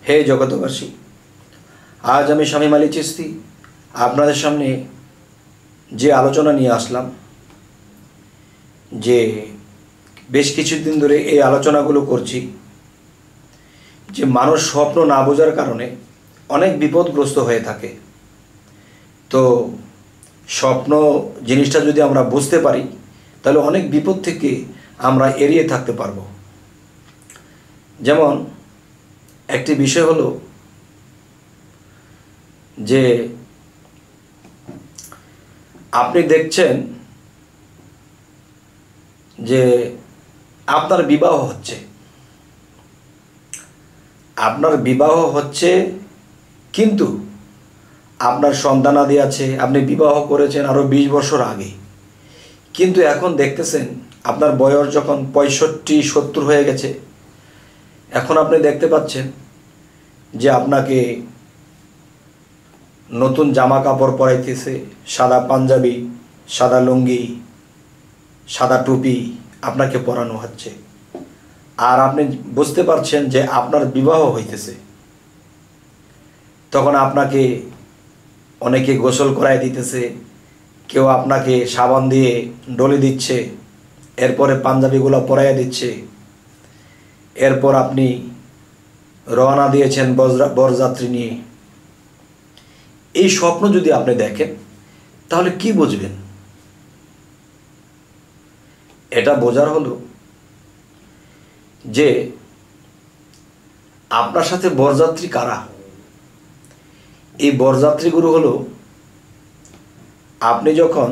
হে জগতবাসী, আজ আমি শামীম আলী চিশতি আপনাদের সামনে যে আলোচনা নিয়ে আসলাম, যে বেশ কিছুদিন ধরে এই আলোচনাগুলো করছি, যে মানুষ স্বপ্ন না বোঝার কারণে অনেক বিপদগ্রস্ত হয়ে থাকে। তো স্বপ্ন জিনিসটা যদি আমরা বুঝতে পারি তাহলে অনেক বিপদ থেকে আমরা এড়িয়ে থাকতে পারবো। যেমন একটি বিষয় হলো যে আপনি দেখছেন যে আপনার বিবাহ হচ্ছে, কিন্তু আপনার সন্তানাদি আছে, আপনি বিবাহ করেছেন আরও 20 বছর আগে, কিন্তু এখন দেখতেছেন আপনার বয়স যখন 65-70 হয়ে গেছে, এখন আপনি দেখতে পাচ্ছেন যে আপনাকে নতুন জামা কাপড় পরাইতেছে, সাদা পাঞ্জাবি, সাদা লুঙ্গি, সাদা টুপি আপনাকে পরানো হচ্ছে, আর আপনি বুঝতে পারছেন যে আপনার বিবাহ হইতেছে। তখন আপনাকে অনেকে গোসল করায় দিতেছে, কেউ আপনাকে সাবান দিয়ে ডলে দিচ্ছে, এরপরে পাঞ্জাবিগুলো পরাইয়া দিচ্ছে, এরপর আপনি রওনা দিয়েছেন বরযাত্রী নিয়ে। এই স্বপ্ন যদি আপনি দেখেন তাহলে কি বুঝবেন? এটা বোঝার হলো যে আপনার সাথে বরযাত্রী কারা। এই বরযাত্রীগুলো হলো আপনি যখন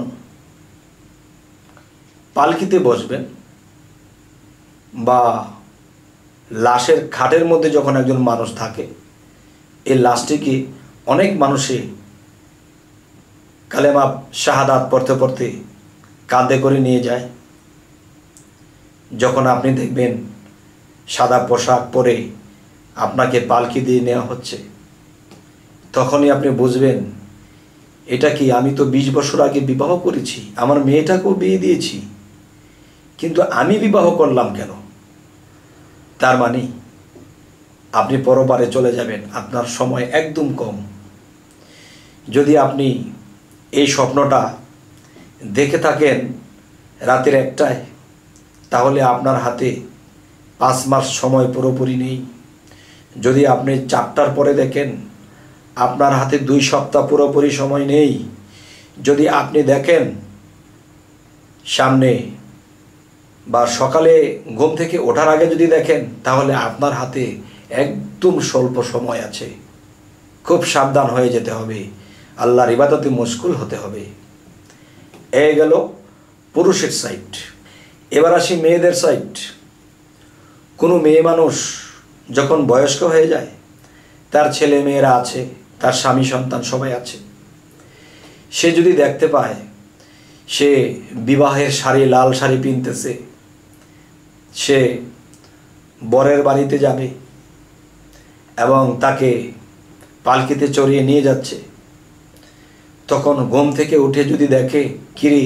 পালকিতে বসবেন বা লাশের খাটের মধ্যে যখন একজন মানুষ থাকে, এই লাশটিকে অনেক মানুষে কালেমা শাহাদাত পড়তে পড়তে কাঁধে করে নিয়ে যায়। যখন আপনি দেখবেন সাদা পোশাক পরে আপনাকে পালকি দিয়ে নেওয়া হচ্ছে, তখনই আপনি বুঝবেন এটা কি, আমি তো 20 বছর আগে বিবাহ করেছি, আমার মেয়েটাকেও বিয়ে দিয়েছি, কিন্তু আমি বিবাহ করলাম কেন? তার মানে আপনি পরপারে চলে যাবেন, আপনার সময় একদম কম। যদি আপনি এই স্বপ্নটা দেখে থাকেন রাতের 1টায়, তাহলে আপনার হাতে 5 মাস সময় পুরোপুরি নেই। যদি আপনি 4টার পরে দেখেন, আপনার হাতে 2 সপ্তাহ পুরোপুরি সময় নেই। যদি আপনি দেখেন সামনে বা সকালে ঘুম থেকে ওঠার আগে যদি দেখেন, তাহলে আপনার হাতে একদম স্বল্প সময় আছে। খুব সাবধান হয়ে যেতে হবে, আল্লাহর ইবাদতে মশগুল হতে হবে। এই গেল পুরুষের সাইড। এবার আসি মেয়েদের সাইড। কোনো মেয়ে মানুষ যখন বয়স্ক হয়ে যায়, তার ছেলে মেয়েরা আছে, তার স্বামী সন্তান সবাই আছে, সে যদি দেখতে পায় সে বিবাহের শাড়ি, লাল শাড়ি পিনতেছে, সে বরের বাড়িতে যাবে এবং তাকে পালকিতে চড়িয়ে নিয়ে যাচ্ছে, তখন ঘুম থেকে উঠে যদি দেখে, কিরে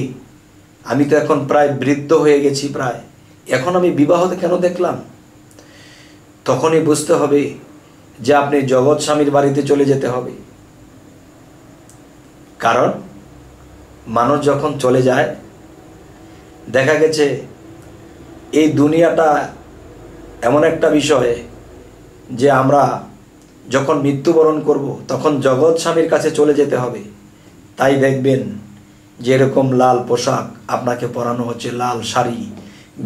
আমি তো এখন প্রায় বৃদ্ধ হয়ে গেছি, প্রায় এখন আমি বিবাহতে কেন দেখলাম? তখনই বুঝতে হবে যে আপনি জগৎ স্বামীর বাড়িতে চলে যেতে হবে। কারণ মানুষ যখন চলে যায়, দেখা গেছে এই দুনিয়াটা এমন একটা বিষয় যে আমরা যখন মৃত্যুবরণ করব তখন জগৎ স্বামীর কাছে চলে যেতে হবে। তাই দেখবেন যে এরকম লাল পোশাক আপনাকে পরানো হচ্ছে, লাল শাড়ি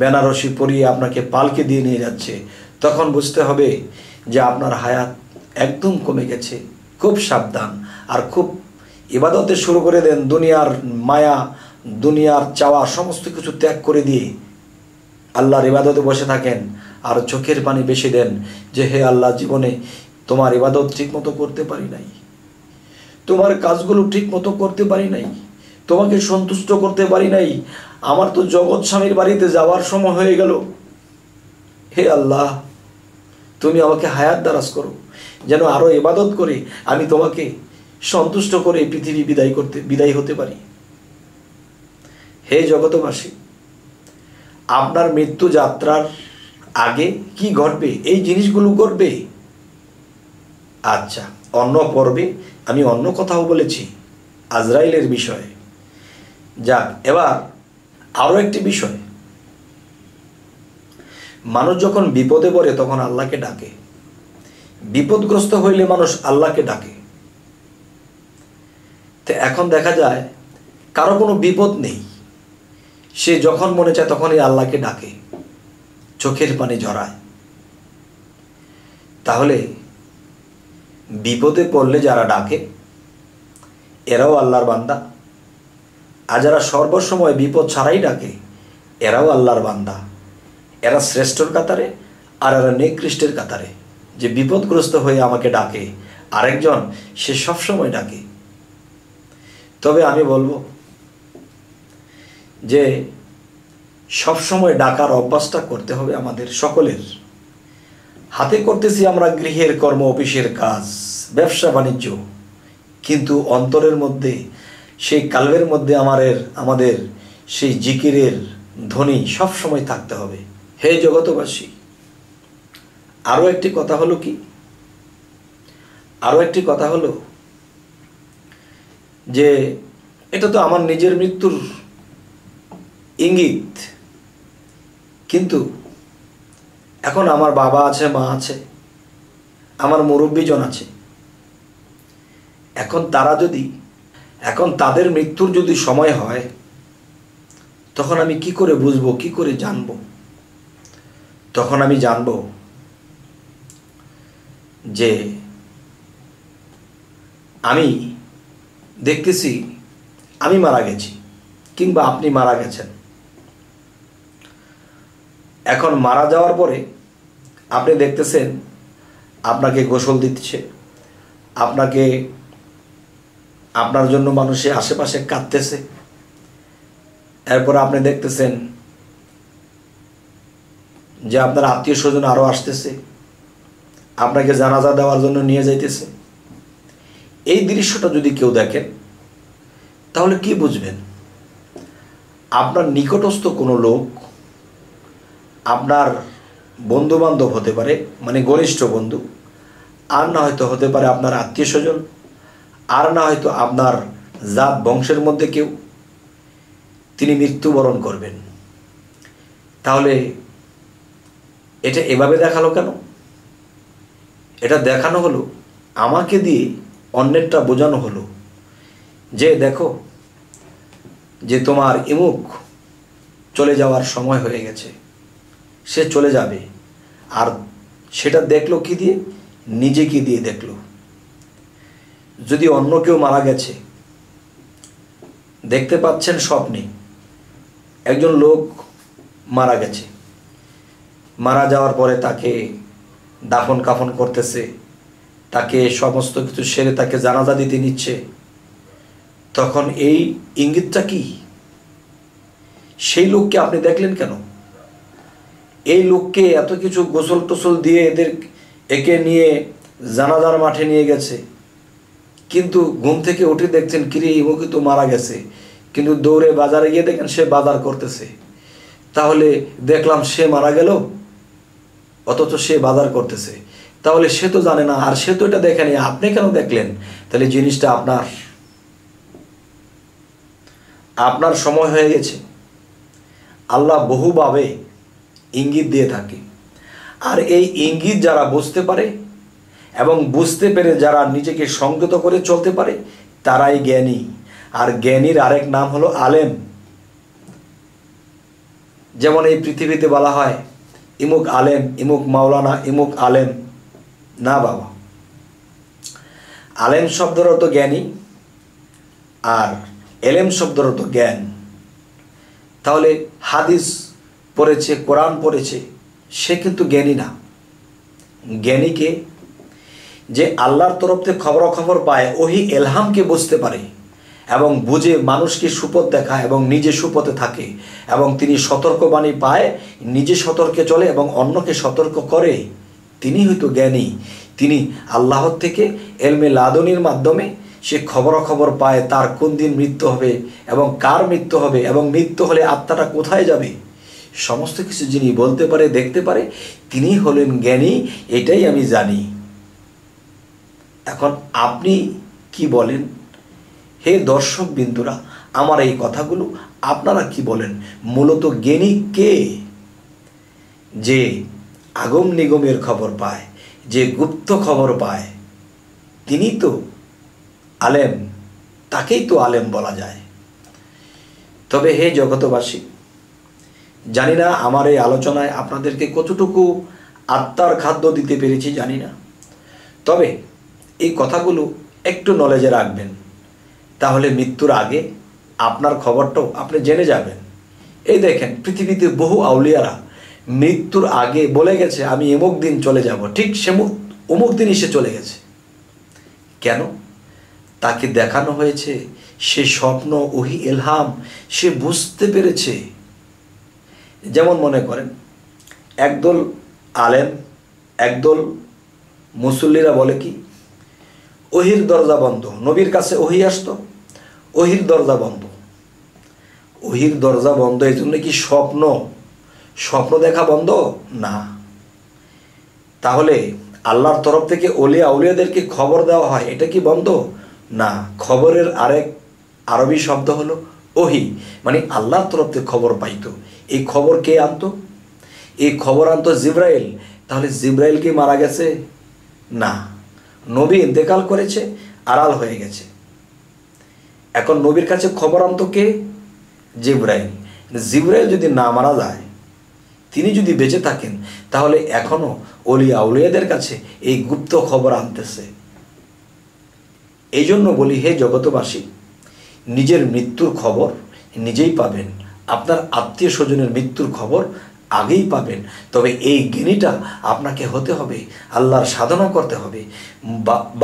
বেনারসি পরিয়ে আপনাকে পালকি দিয়ে নিয়ে যাচ্ছে, তখন বুঝতে হবে যে আপনার হায়াত একদম কমে গেছে। খুব সাবধান, আর খুব ইবাদতে শুরু করে দেন। দুনিয়ার মায়া, দুনিয়ার চাওয়া সমস্ত কিছু ত্যাগ করে দিয়ে আল্লাহর ইবাদতে বসে থাকেন, আর চোখের পানি বেশি দেন যে হে আল্লাহ, জীবনে তোমার ইবাদত ঠিক মতো করতে পারি নাই, তোমার কাজগুলো ঠিক মতো করতে পারি নাই, তোমাকে সন্তুষ্ট করতে পারি নাই, আমার তো জগৎ স্বামীর বাড়িতে যাওয়ার সময় হয়ে গেল। হে আল্লাহ, তুমি আমাকে হায়াত দারাজ করো, যেন আরো ইবাদত করে আমি তোমাকে সন্তুষ্ট করে পৃথিবী বিদায় হতে পারি। হে জগতবাসী, আপনার মৃত্যু যাত্রার আগে কি ঘটবে, এই জিনিসগুলো ঘটবে। আচ্ছা, অন্য পর্বে আমি অন্য কথাও বলেছি আজরাইলের বিষয়ে। যাক, এবার আরও একটি বিষয়, মানুষ যখন বিপদে পড়ে তখন আল্লাহকে ডাকে, বিপদগ্রস্ত হইলে মানুষ আল্লাহকে ডাকে। তো এখন দেখা যায় কারো কোনো বিপদ নেই, সে যখন মনে চায় তখনই আল্লাহকে ডাকে, চোখের পানি ঝরায়। তাহলে বিপদে পড়লে যারা ডাকে এরাও আল্লাহর বান্দা, আর যারা সর্বসময় বিপদ ছাড়াই ডাকে এরাও আল্লাহর বান্দা। এরা শ্রেষ্ঠর কাতারে আর এরা নিকৃষ্টের কাতারে। যে বিপদগ্রস্ত হয়ে আমাকে ডাকে, আরেকজন সে সবসময় ডাকে। তবে আমি বলবো যে সবসময় ডাকার অভ্যাসটা করতে হবে আমাদের সকলের। হাতে করতেছি আমরা গৃহের কর্ম, অফিসের কাজ, ব্যবসা বাণিজ্য, কিন্তু অন্তরের মধ্যে, সেই কালবের মধ্যে আমাদের সেই জিকিরের ধ্বনি সবসময় থাকতে হবে। হে জগতবাসী, আরও একটি কথা হলো কি, আরও একটি কথা হলো যে এটা তো আমার নিজের মৃত্যুর ইঙ্গিত, কিন্তু এখন আমার বাবা আছে, মা আছে, আমার মুরব্বীজন আছে। এখন তাদের মৃত্যুর যদি সময় হয় তখন আমি কি করে বুঝবো, কি করে জানবো? তখন আমি জানবো যে আমি দেখতেছি আমি মারা গেছি কিংবা আপনি মারা গেছেন। এখন মারা যাওয়ার পরে আপনি দেখতেছেন আপনাকে গোসল দিচ্ছে, আপনার জন্য মানুষে আশেপাশে কাঁদতেছে। এরপর আপনি দেখতেছেন যে আপনার আত্মীয় স্বজন আরও আসতেছে, আপনাকে জানাজা দেওয়ার জন্য নিয়ে যাইতেছে। এই দৃশ্যটা যদি কেউ দেখেন তাহলে কি বুঝবেন? আপনার নিকটস্থ কোনো লোক, আপনার বন্ধু বান্ধব হতে পারে, মানে ঘনিষ্ঠ বন্ধু, আর না হয়তো হতে পারে আপনার আত্মীয় স্বজন, আর না হয়তো আপনার জাত বংশের মধ্যে কেউ, তিনি মৃত্যুবরণ করবেন। তাহলে এটা এভাবে দেখালো কেন? এটা দেখানো হলো, আমাকে দিয়ে অন্যেরটা বোঝানো হলো যে দেখো যে তোমার ইমুক চলে যাওয়ার সময় হয়ে গেছে, সে চলে যাবে। আর সেটা দেখলো কি দিয়ে? নিজেকে দিয়ে দেখলো। যদি অন্য কেউ মারা গেছে, দেখতে পাচ্ছেন স্বপ্নে একজন লোক মারা গেছে, মারা যাওয়ার পরে তাকে দাফন কাফন করতেছে, তাকে সমস্ত কিছু সেরে তাকে জানাজা দিতে নিচ্ছে, তখন এই ইঙ্গিতটা কি? সেই লোককে আপনি দেখলেন কেন? এই লোককে এত কিছু গোসল টোসল দিয়ে একে নিয়ে জানাজার মাঠে নিয়ে গেছে, কিন্তু ঘুম থেকে উঠে দেখছেন কিরে ইমুকে তো মারা গেছে, কিন্তু দৌড়ে বাজারে গিয়ে দেখেন সে বাজার করতেছে। তাহলে দেখলাম সে মারা গেল, অথচ সে বাজার করতেছে। তাহলে সে তো জানে না, আর সে তো এটা দেখেনি, আপনি কেন দেখলেন? তাহলে জিনিসটা আপনার সময় হয়ে গেছে। আল্লাহ বহুভাবে ইঙ্গিত দিয়ে থাকে, আর এই ইঙ্গিত যারা বুঝতে পারে এবং বুঝতে পেরে যারা নিজেকে সংযত করে চলতে পারে তারাই জ্ঞানী। আর জ্ঞানীর আরেক নাম হলো আলেম। যেমন এই পৃথিবীতে বলা হয় ইমুক আলেম, ইমুক মাওলানা, ইমুক আলেম। না বাবা, আলেম শব্দের অর্থ জ্ঞানী আর এলেম শব্দের অর্থ জ্ঞান। তাহলে হাদিস পড়েছে, কোরআন পড়েছে, সে কিন্তু জ্ঞানী না। জ্ঞানীকে যে আল্লাহর তরফ থেকে খবরাখবর পায়, ওহি এলহামকে বুঝতে পারে এবং বুঝে মানুষকে সুপথ দেখায় এবং নিজে সুপথে থাকে, এবং তিনি সতর্কবাণী পায়, নিজে সতর্কে চলে এবং অন্যকে সতর্ক করে, তিনি হয়তো জ্ঞানী। তিনি আল্লাহর থেকে এলমে লাদনির মাধ্যমে সে খবরাখবর পায় তার কোন দিন মৃত্যু হবে এবং কার মৃত্যু হবে, এবং মৃত্যু হলে আত্মাটা কোথায় যাবে, সমস্ত কিছু যিনি বলতে পারে, দেখতে পারে, তিনি হলেন জ্ঞানী। এটাই আমি জানি। এখন আপনি কি বলেন? হে দর্শক বিন্দুরা, আমার এই কথাগুলো আপনারা কি বলেন? মূলত জ্ঞানী কে? যে আগম নিগমের খবর পায়, যে গুপ্ত খবর পায়, তিনি তো আলেম, তাকেই তো আলেম বলা যায়। তবে হে জগতবাসী, জানি না আমার এই আলোচনায় আপনাদেরকে কতটুকু আত্মার খাদ্য দিতে পেরেছি জানি না। তবে এই কথাগুলো একটু নলেজে রাখবেন, তাহলে মৃত্যুর আগে আপনার খবরটাও আপনি জেনে যাবেন। এই দেখেন, পৃথিবীতে বহু আউলিয়ারা মৃত্যুর আগে বলে গেছে আমি অমুক দিন চলে যাব, ঠিক সে অমুক দিনই সে চলে গেছে। কেন? তাকে দেখানো হয়েছে, সে স্বপ্ন, ওহি, ইলহাম সে বুঝতে পেরেছে। যেমন মনে করেন, একদল আলেম, একদল মুসল্লিরা বলে কি, ওহির দরজা বন্ধ। নবীর কাছে ওহি আসতো, ওহির দরজা বন্ধ। ওহির দরজা বন্ধ এই জন্য কি স্বপ্ন দেখা বন্ধ? না। তাহলে আল্লাহর তরফ থেকে ওলিয়া আউলিয়াদেরকে খবর দেওয়া হয়, এটা কি বন্ধ? না। খবরের আরেক আরবি শব্দ হলো ওহি, মানে আল্লাহর তরফ থেকে খবর পাইতো। এই খবর কে আনতো? এই খবর আনতো জিব্রাইল। তাহলে জিব্রাইল কি মারা গেছে? না। নবী ইন্তেকাল করেছে, আড়াল হয়ে গেছে। এখন নবীর কাছে খবর আনতো কে? জিব্রাইল। জিব্রাইল যদি না মারা যায়, তিনি যদি বেঁচে থাকেন, তাহলে এখনো ওলিয়া আউলিয়াদের কাছে এই গুপ্ত খবর আনতেছে। এই জন্য বলি, হে জগতবাসী, নিজের মৃত্যুর খবর নিজেই পাবেন, আপনার আত্মীয় স্বজনের মৃত্যুর খবর আগেই পাবেন। তবে এই জ্ঞানীটা আপনাকে হতে হবে, আল্লাহর সাধনা করতে হবে,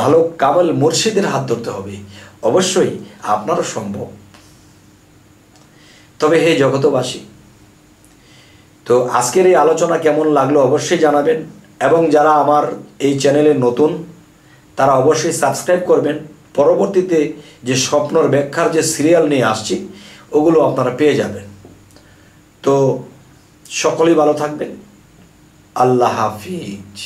ভালো কামাল মুর্শিদের হাত ধরতে হবে। অবশ্যই আপনারও সম্ভব। তবে হে জগতবাসী, তো আজকের এই আলোচনা কেমন লাগলো অবশ্যই জানাবেন, এবং যারা আমার এই চ্যানেলে নতুন তারা অবশ্যই সাবস্ক্রাইব করবেন। পরবর্তীতে যে স্বপ্নর ব্যাখ্যার যে সিরিয়াল নিয়ে আসছি, ওগুলো আপনারা পেয়ে যাবেন। তো সকলেই ভালো থাকবেন। আল্লাহ হাফিজ।